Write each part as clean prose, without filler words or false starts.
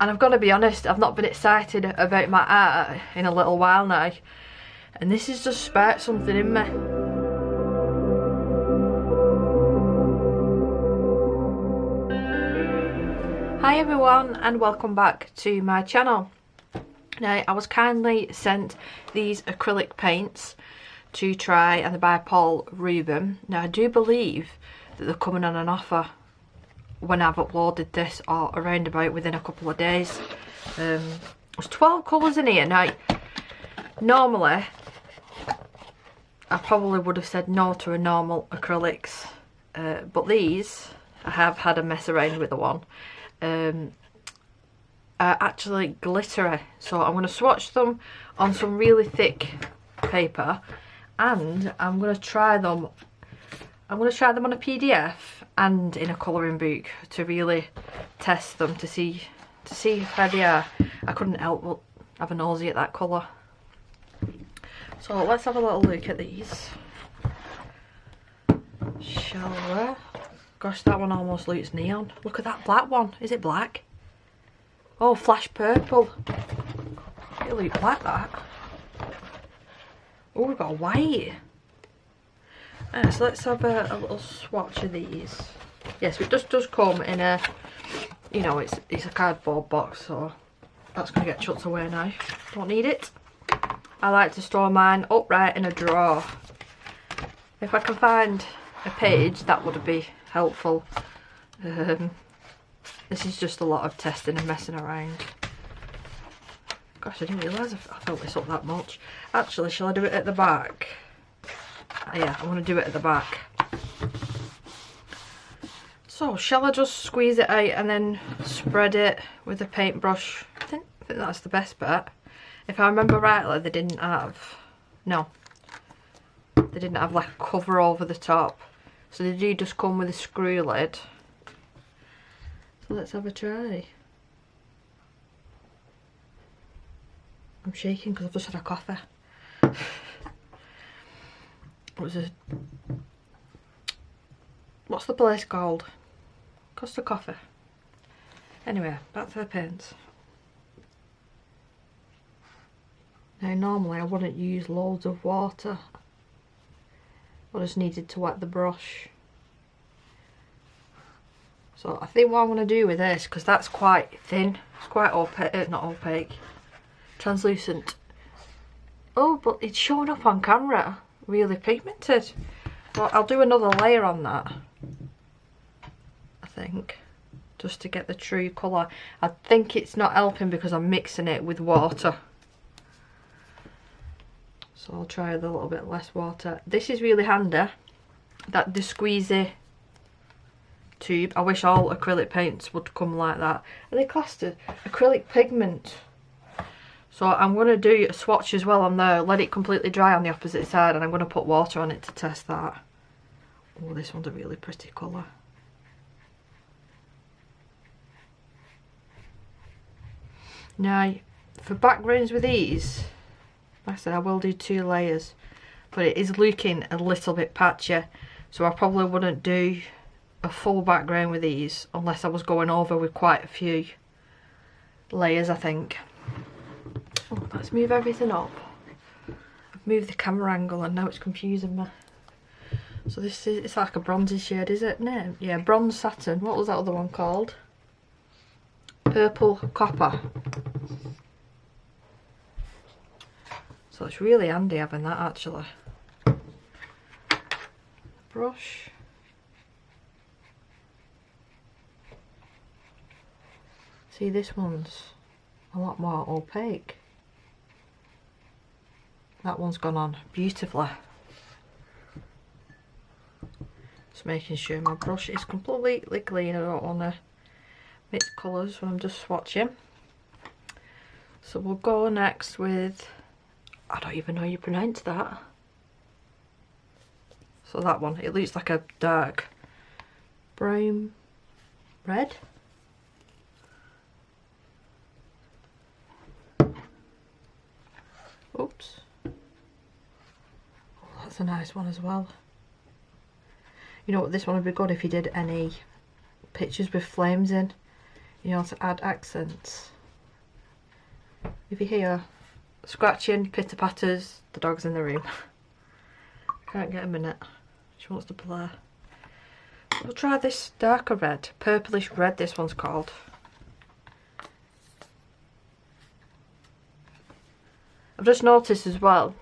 And I've got to be honest, I've not been excited about my art in a little while now. And this has just sparked something in me. Hi everyone, and welcome back to my channel. Now, I was kindly sent these acrylic paints to try, and they're by Ruben. Now, I do believe that they're coming on an offer when I've uploaded this, or around about within a couple of days. There's 12 colours in here. Now, normally I probably would have said no to a normal acrylics, but these, I have had a mess around with the one, are actually glittery. So I'm going to swatch them on some really thick paper, and I'm going to try them on a PDF and in a colouring book to really test them, to see how they are. I couldn't help but have a nosy at that colour. So let's have a little look at these, shall we? Gosh, that one almost looks neon. Look at that black one. Is it black? Oh, flash purple. It looks black, that. Oh, we've got a white. Right, so let's have a little swatch of these. Yes, it does come in a, you know, it's a cardboard box, so that's going to get chucked away now. Don't need it. I like to store mine upright in a drawer. If I can find a page, that would be helpful. This is just a lot of testing and messing around. Gosh, I didn't realise I filled this up that much. Actually, shall I do it at the back? Yeah, I want to do it at the back. So, shall I just squeeze it out and then spread it with a paintbrush? I think that's the best bet. If I remember rightly, they didn't have like a cover over the top. So they do just come with a screw lid. So let's have a try. I'm shaking because I've just had a coffee. What's the place called? Costa Coffee. Anyway, back to the paints. Now, normally I wouldn't use loads of water. I just needed to wet the brush. So I think what I'm going to do with this, because that's quite thin, it's quite opaque, not opaque, translucent. Oh, but it's showing up on camera, really pigmented. Well, I'll do another layer on that, I think, just to get the true colour. I think it's not helping because I'm mixing it with water. So I'll try with a little bit less water. This is really handy, that the squeezy tube. I wish all acrylic paints would come like that. Are they classed as acrylic pigment? So I'm going to do a swatch as well on there, let it completely dry on the opposite side, and I'm going to put water on it to test that. Oh, this one's a really pretty colour. Now, for backgrounds with these, like I said, I will do 2 layers, but it is looking a little bit patchy, so I probably wouldn't do a full background with these unless I was going over with quite a few layers, I think. Oh, let's move everything up. I've moved the camera angle and now it's confusing me. So this is, it's like a bronzy shade, is it? No, yeah, bronze satin. What was that other one called? Purple copper. So it's really handy having that, actually. Brush. See, this one's a lot more opaque. That one's gone on beautifully. Just making sure my brush is completely clean. I don't want to mix colours when I'm just swatching. So we'll go next with, I don't even know how you pronounce that. So that one, it looks like a dark brown red. Oops. Oh, that's a nice one as well. You know what, this one would be good if you did any pictures with flames in. you know, to add accents. If you hear scratching, pitter patters, the dog's in the room. Can't get a minute. She wants to play. We'll try this darker red, purplish red this one's called. I've just noticed as well,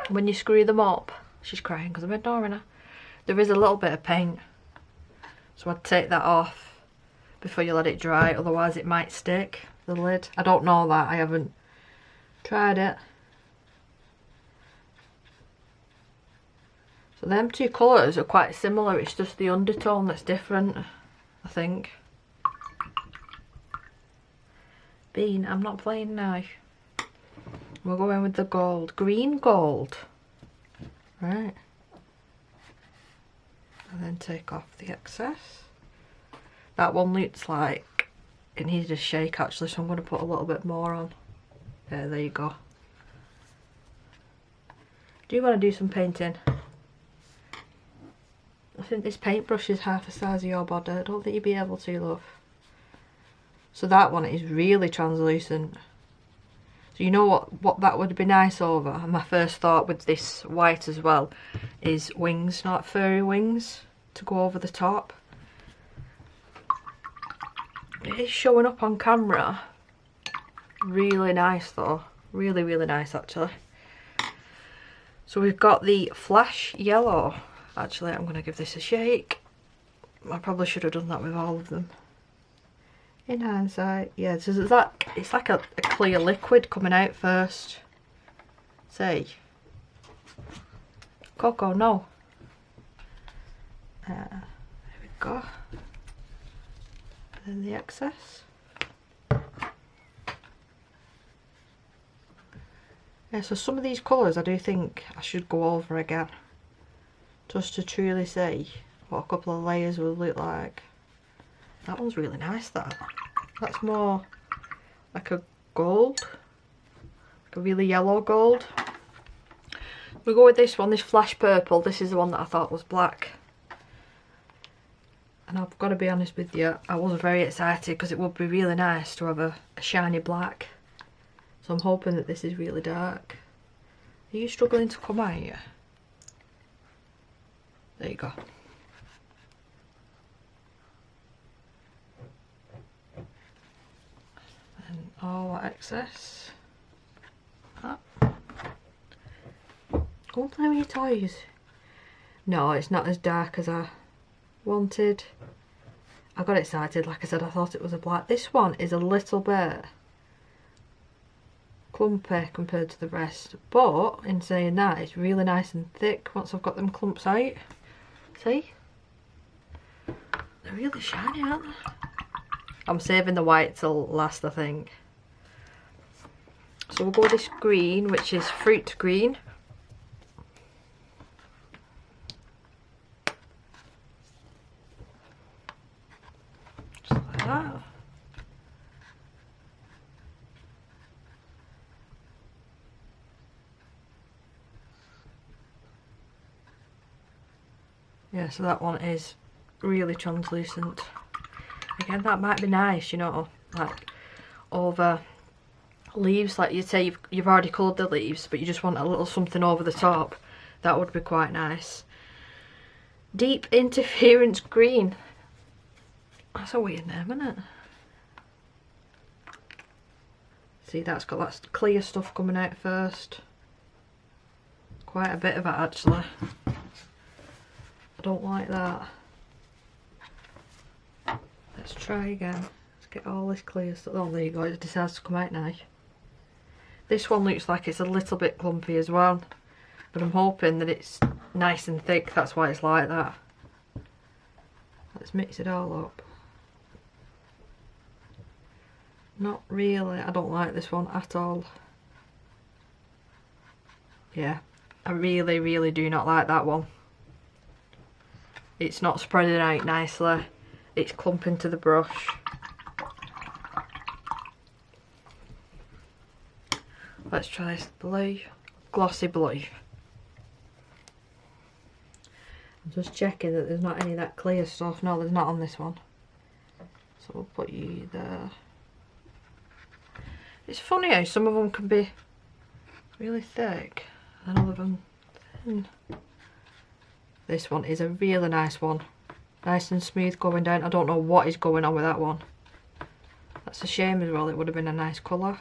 when you screw them up, she's crying because I'm ignoring her, there is a little bit of paint. So I'd take that off before you let it dry, otherwise it might stick, the lid. I don't know that, I haven't tried it. So them two colours are quite similar, it's just the undertone that's different, I think. Bean, I'm not playing now. We're going with the gold. Green gold. Right. And then take off the excess. That one looks like it needed a shake actually, so I'm going to put a little bit more on. Yeah, there you go. Do you want to do some painting? I think this paintbrush is half the size of your body. I don't think you'd be able to, love. So that one is really translucent. So you know what that would be nice over? And my first thought with this white as well is wings, not furry wings, to go over the top. It is showing up on camera. Really nice though. Really, really nice actually. So we've got the flash yellow. Actually, I'm going to give this a shake. I probably should have done that with all of them. In hindsight, yeah, so it's like a clear liquid coming out first. See? Coco, no. There we go. And then the excess. Yeah, so some of these colours I do think I should go over again. Just to truly see what a couple of layers will look like. That one's really nice, that. That's more like a gold. Like a really yellow gold. We'll go with this one, this flash purple. This is the one that I thought was black. And I've got to be honest with you, I was very excited because it would be really nice to have a shiny black. So I'm hoping that this is really dark. Are you struggling to come out? There you go. And all that excess. Go and play with your toys. No, it's not as dark as I wanted. I got excited, like I said, I thought it was a black. This one is a little bit clumpy compared to the rest, but in saying that, it's really nice and thick once I've got them clumps out. See? They're really shiny, aren't they? I'm saving the white till last, I think. So we'll go with this green, which is fruit green. Just like that. Yeah, so that one is really translucent. Again, that might be nice, you know, like over leaves, like you say you've already coloured the leaves, but you just want a little something over the top. That would be quite nice. Deep Interference Green. That's a weird name, isn't it? See, that's got that clear stuff coming out first. Quite a bit of it, actually. I don't like that. Let's try again. Let's get all this clear stuff. Oh, there you go. It decides to come out now. This one looks like it's a little bit clumpy as well, but I'm hoping that it's nice and thick. That's why it's like that. Let's mix it all up. Not really. I don't like this one at all. Yeah, I really, really do not like that one. It's not spreading out nicely. It's clumping to the brush. Let's try this blue. Glossy blue. I'm just checking that there's not any of that clear stuff. No, there's not on this one. So we'll put you there. It's funny how some of them can be really thick and other than thin. This one is a really nice one. Nice and smooth going down. I don't know what is going on with that one. That's a shame as well, it would have been a nice colour.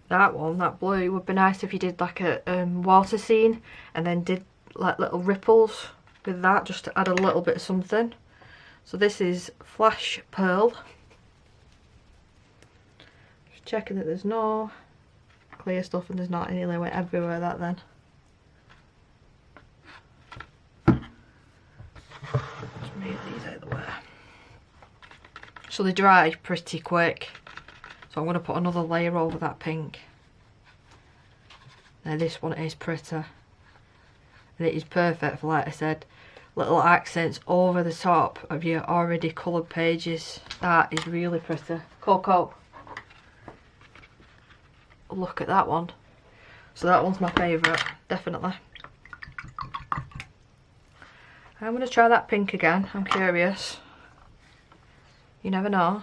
That one, that blue, would be nice if you did like a water scene and then did like little ripples with that, just to add a little bit of something. So this is Flash Pearl. Just checking that there's no clear stuff and there's not any went everywhere that then. Just move these out of the way. So they dry pretty quick. So I'm going to put another layer over that pink. Now this one is pretty. And it is perfect for, like I said, little accents over the top of your already coloured pages. That is really pretty. Coco. Look at that one. So that one's my favourite, definitely. I'm going to try that pink again. I'm curious. You never know.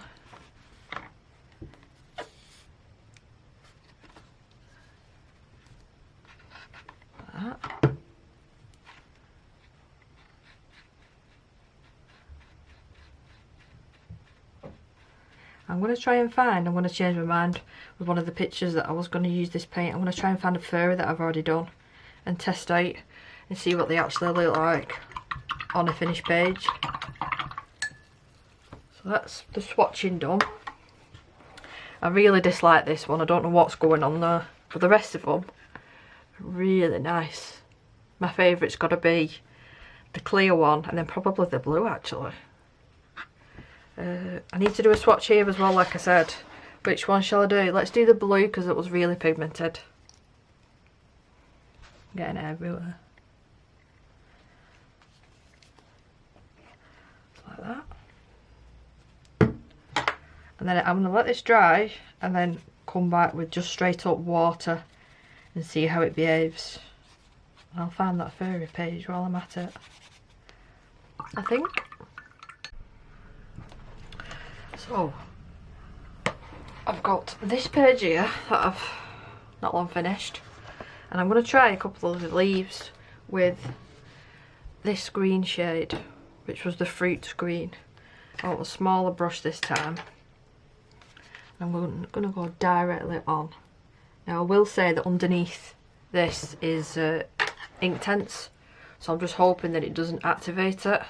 I'm going to try and find, I'm going to change my mind with one of the pictures that I was going to use this paint. I'm going to try and find a fairy that I've already done and test out and see what they actually look like on a finished page. So that's the swatching done. I really dislike this one, I don't know what's going on there, but the rest of them are really nice. My favourite's got to be the clear one and then probably the blue actually. I need to do a swatch here as well, like I said. Which one shall I do? Let's do the blue because it was really pigmented. Getting everywhere. Like that. And then I'm going to let this dry and then come back with just straight up water and see how it behaves. And I'll find that fairy page while I'm at it, I think. So, I've got this page here that I've not long finished, and I'm going to try a couple of the leaves with this green shade, which was the fruit green. I want a smaller brush this time. I'm going to go directly on. Now I will say that underneath this is Inktense, so I'm just hoping that it doesn't activate it.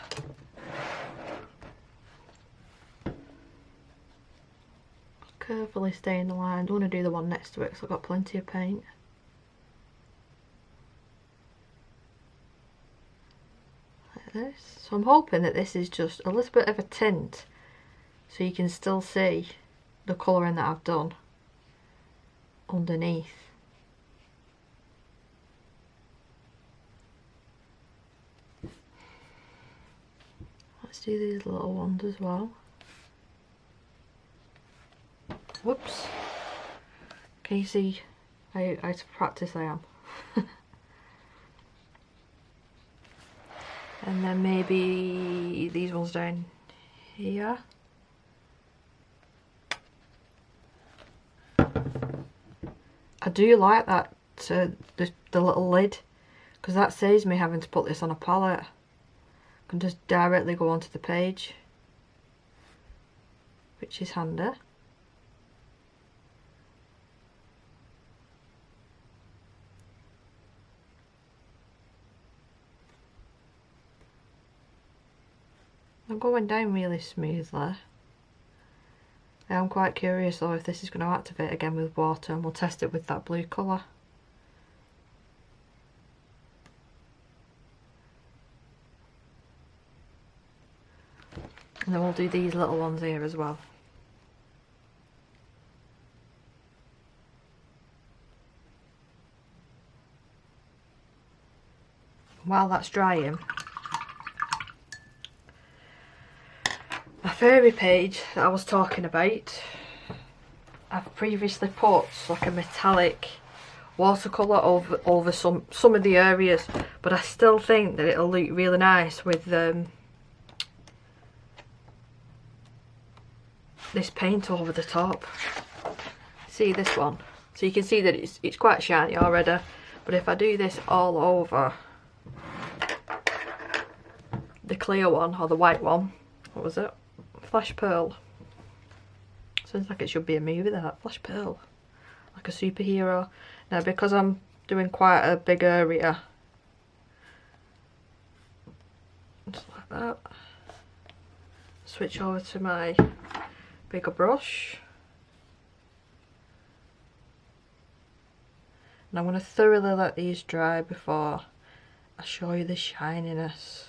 Carefully stay in the line. I don't want to do the one next to it because I've got plenty of paint. Like this. So I'm hoping that this is just a little bit of a tint so you can still see the colouring that I've done underneath. Let's do these little ones as well. Whoops. Can you see how out of practice I am? And then maybe these ones down here. I do like that, the little lid, because that saves me having to put this on a palette. I can just directly go onto the page, which is handy. I'm going down really smoothly. I am quite curious though if this is going to activate again with water, and we'll test it with that blue colour. And then we'll do these little ones here as well. While that's drying, my fairy page that I was talking about, I've previously put like a metallic watercolour over some of the areas, but I still think that it'll look really nice with this paint over the top. See this one? So you can see that it's quite shiny already, but if I do this all over the clear one, or the white one, what was it? Flash Pearl. Sounds like it should be a movie, that. Flash Pearl. Like a superhero. Now, because I'm doing quite a big area, just like that, switch over to my bigger brush. And I'm going to thoroughly let these dry before I show you the shininess,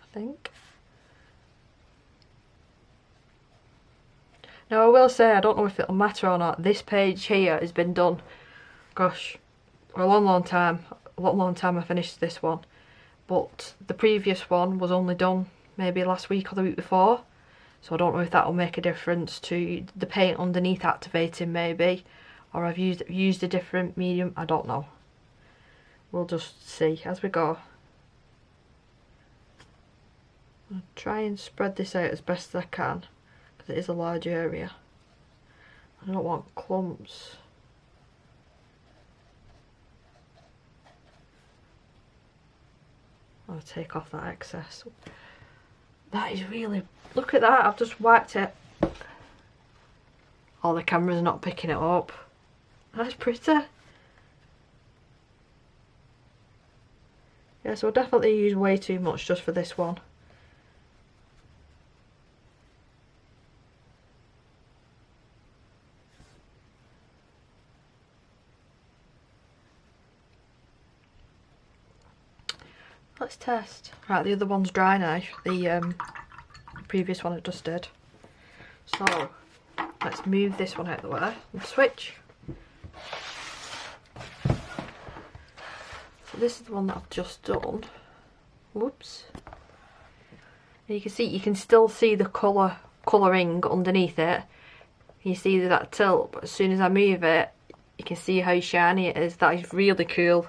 I think. Now I will say, I don't know if it'll matter or not, this page here has been done, gosh, for a long time. I finished this one. But the previous one was only done maybe last week or the week before. So I don't know if that will make a difference to the paint underneath activating maybe. Or I've used a different medium, I don't know. We'll just see as we go. I'll try and spread this out as best as I can, because it is a large area. I don't want clumps. I'll take off that excess. That is really, look at that, I've just wiped it. Oh, the camera's not picking it up. That's pretty. Yeah, so I'll definitely use way too much just for this one. Let's test. Right, the other one's dry now. The previous one I just did. So let's move this one out of the way and switch. So this is the one that I've just done. Whoops. And you can still see the colouring underneath it. You see that tilt, but as soon as I move it, you can see how shiny it is. That is really cool.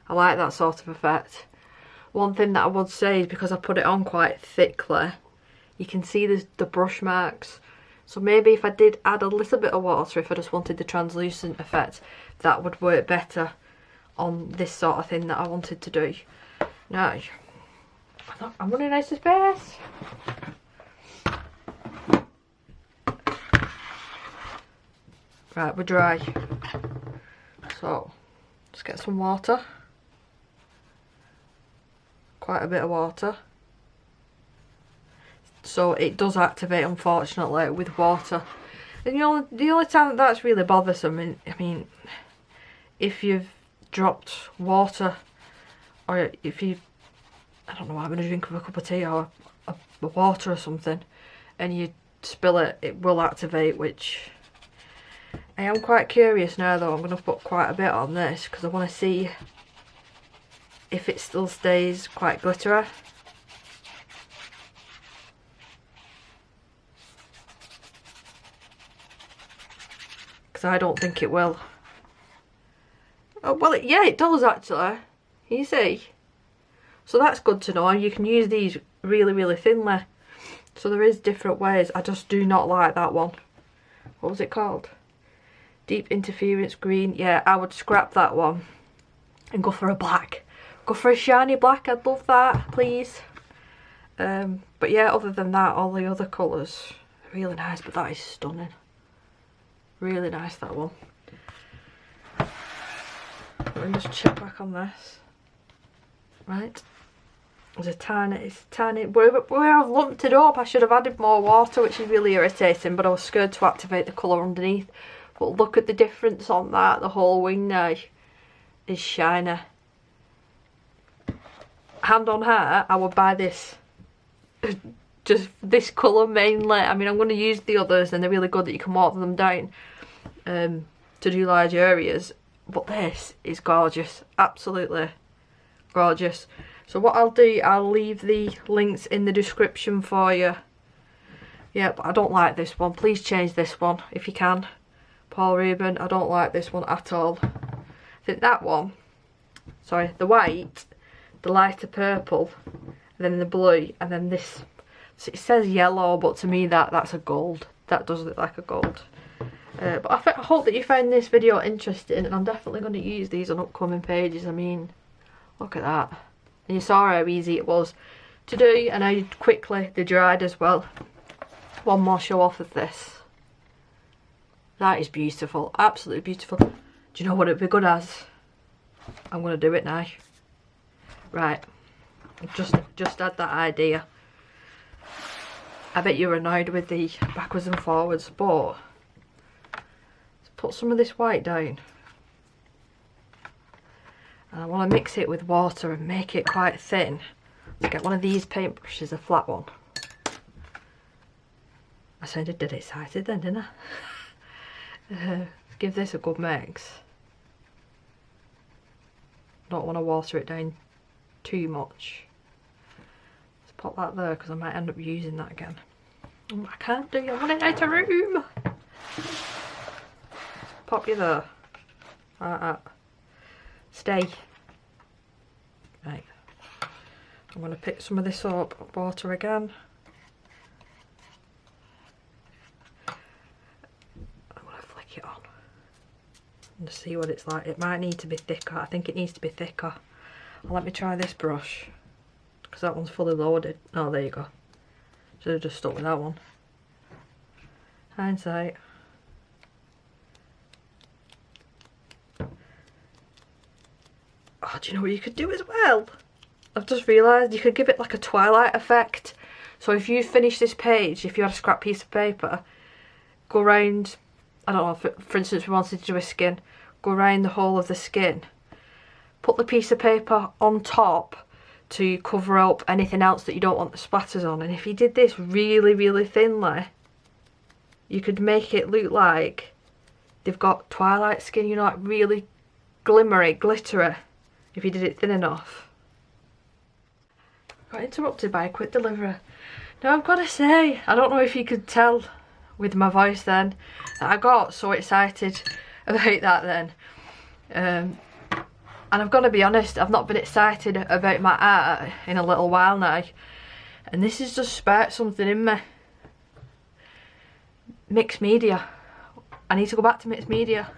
I like that sort of effect. One thing that I would say is, because I put it on quite thickly, you can see the brush marks. So maybe if I did add a little bit of water, if I just wanted the translucent effect, that would work better on this sort of thing that I wanted to do. Now, I'm running out of space. Right, we're dry. So, let's get some water. Quite a bit of water. So it does activate, unfortunately, with water. And the only time that's really bothersome, I mean, if you've dropped water, or if you, I don't know, I'm going to drink a cup of tea or a water or something, and you spill it, it will activate, which I am quite curious now though. I'm going to put quite a bit on this because I want to see if it still stays quite glittery. Because I don't think it will. Oh, well, yeah, it does actually. You see? So that's good to know. You can use these really, really thinly. So there is different ways. I just do not like that one. What was it called? Deep Interference Green. Yeah, I would scrap that one and go for a black. Go for a shiny black, I'd love that, please. But yeah, other than that, all the other colours are really nice, but that is stunning. Really nice, that one. Let me just check back on this. Right. There's a tiny, where I've lumped it up, I should have added more water, which is really irritating, but I was scared to activate the colour underneath. But look at the difference on that, the whole wing now is shiny. Hand on heart, I would buy this. Just this colour mainly. I mean, I'm going to use the others and they're really good that you can water them down to do large areas. But this is gorgeous. Absolutely gorgeous. So what I'll do, I'll leave the links in the description for you. Yeah, but I don't like this one. Please change this one if you can. Paul Ruben, I don't like this one at all. I think that one, sorry, the white, the lighter purple, and then the blue, and then this. So it says yellow, but to me that's a gold. That does look like a gold. But I hope that you found this video interesting, and I'm definitely going to use these on upcoming pages. I mean, look at that. And you saw how easy it was to do, and how quickly they dried as well. One more show off of this. That is beautiful, absolutely beautiful. Do you know what it'd be good as? I'm going to do it now. Right, just had that idea. I bet you're annoyed with the backwards and forwards, but let's put some of this white down. And I want to mix it with water and make it quite thin. Let's get one of these paintbrushes, a flat one. I sounded dead excited then, didn't I? Give this a good mix. Don't want to water it down too much. Let's pop that there because I might end up using that again. Oh, I can't do it, I'm running out of room. Pop you there. Like that. Stay. Right. I'm going to pick some of this up, water again. I'm going to flick it on and see what it's like. It might need to be thicker. I think it needs to be thicker. Well, let me try this brush because that one's fully loaded. Oh, there you go. Should have just stuck with that one. Hindsight. Oh, do you know what you could do as well? I've just realised you could give it like a twilight effect. So if you finish this page, if you had a scrap piece of paper, go around, I don't know, for instance we wanted to do a skin, go around the whole of the skin, put the piece of paper on top to cover up anything else that you don't want the splatters on. And if you did this really, really thinly, you could make it look like they've got twilight skin, you know, like really glimmery, glittery, if you did it thin enough. Got interrupted by a quick delivery. Now I've got to say, I don't know if you could tell with my voice then, that I got so excited about that then. And I've got to be honest, I've not been excited about my art in a little while now. And this has just sparked something in me. Mixed media. I need to go back to mixed media.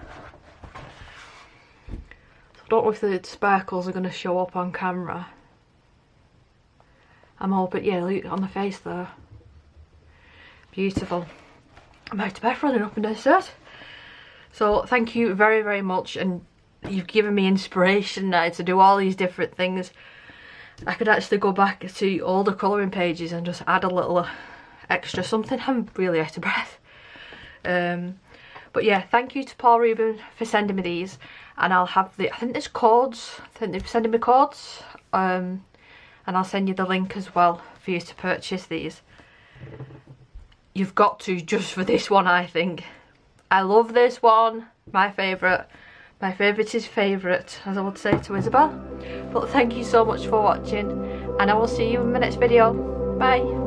I don't know if the sparkles are going to show up on camera. I'm hoping, yeah, look on the face there. Beautiful. I'm out of breath running up and downstairs. So thank you very, very much, and you've given me inspiration now to do all these different things. I could actually go back to older colouring pages and just add a little extra something. I'm really out of breath. But yeah, thank you to Paul Ruben for sending me these, and I'll have the, I think there's codes, I think they're sending me codes, and I'll send you the link as well for you to purchase these. You've got to, just for this one, I think. I love this one, my favourite. My favourite is favourite, as I would say to Isabel. But thank you so much for watching, and I will see you in my next video. Bye.